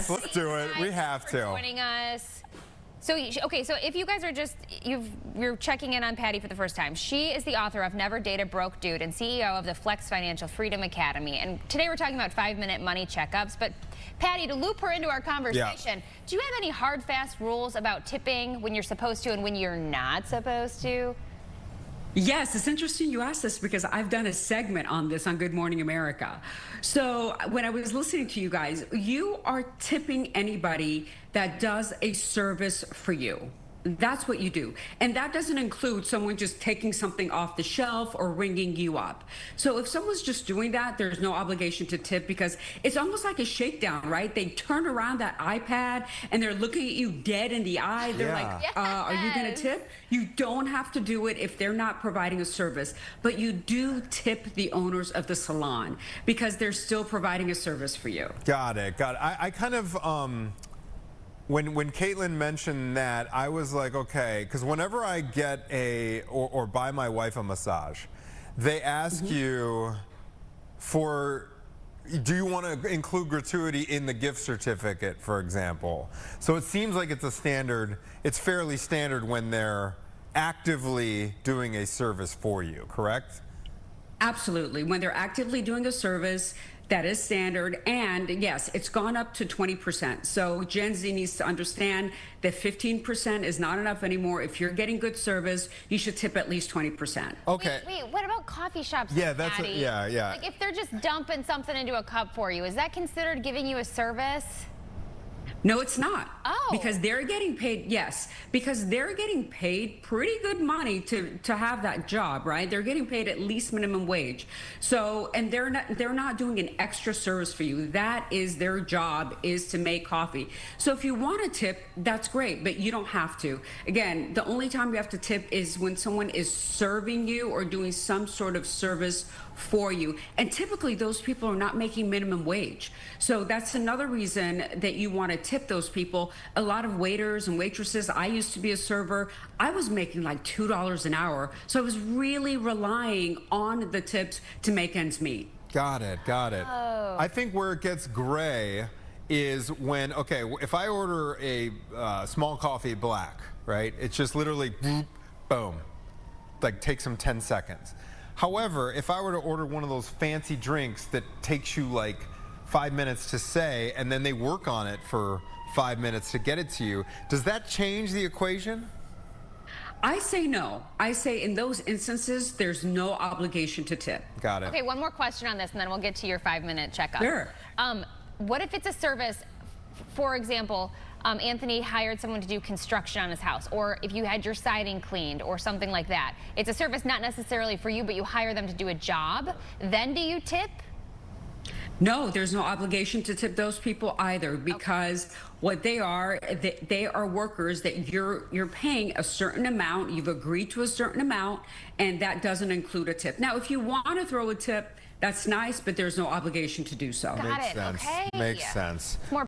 Yes, let's do it. We have to. Joining us. So, okay, so if you guys are just, you're checking in on Patti for the first time. She is the author of Never Date a Broke Dude and CEO of the Flex Financial Freedom Academy. And today we're talking about 5-minute money checkups. But Patti, to loop her into our conversation, do you have any hard, fast rules about tipping when you're supposed to and when you're not supposed to? Yes, it's interesting you asked this because I've done a segment on this on Good Morning America. So when I was listening to you guys, you are tipping anybody that does a service for you. That's what you do. And that doesn't include someone just taking something off the shelf or ringing you up. So if someone's just doing that, there's no obligation to tip because it's almost like a shakedown, right? They turn around that iPad and they're looking at you dead in the eye. They're like, are you going to tip? You don't have to do it if they're not providing a service, but you do tip the owners of the salon because they're still providing a service for you. Got it. I kind of, when Caitlin mentioned that, I was like, okay, because whenever I get or buy my wife a massage, they ask you for, do you want to include gratuity in the gift certificate, for example? So it seems like it's a standard, it's fairly standard when they're actively doing a service for you, correct? Absolutely. When they're actively doing a service, that is standard. And yes, it's gone up to 20%. So Gen Z needs to understand that 15% is not enough anymore. If you're getting good service, you should tip at least 20%. Okay. Wait, what about coffee shops? Yeah, that's yeah. Like if they're just dumping something into a cup for you, is that considered giving you a service? No, it's not. Oh. Because they're getting paid, yes, because they're getting paid pretty good money to have that job, right? They're getting paid at least minimum wage. So, and they're not doing an extra service for you. That is their job, is to make coffee. So if you want to tip, that's great, but you don't have to. Again, the only time you have to tip is when someone is serving you or doing some sort of service for you. And typically those people are not making minimum wage. So that's another reason that you want to tip those people. A lot of waiters and waitresses, I used to be a server, I was making like $2 an hour. So I was really relying on the tips to make ends meet. Got it. Oh. I think where it gets gray is when, okay, if I order a small coffee black, right? It's just literally boom, like takes them 10 seconds. However, if I were to order one of those fancy drinks that takes you like 5 minutes to say, and then they work on it for 5 minutes to get it to you, does that change the equation? I say no. I say in those instances, there's no obligation to tip. Got it. Okay, one more question on this, and then we'll get to your 5-minute checkup. Sure. What if it's a service, for example, Anthony hired someone to do construction on his house, or if you had your siding cleaned or something like that. It's a service not necessarily for you, but you hire them to do a job. Then do you tip? No, there's no obligation to tip those people either, because what they are workers that you're paying a certain amount. You've agreed to a certain amount, and that doesn't include a tip. Now, if you want to throw a tip, that's nice, but there's no obligation to do so. Got it. Okay. Makes sense. More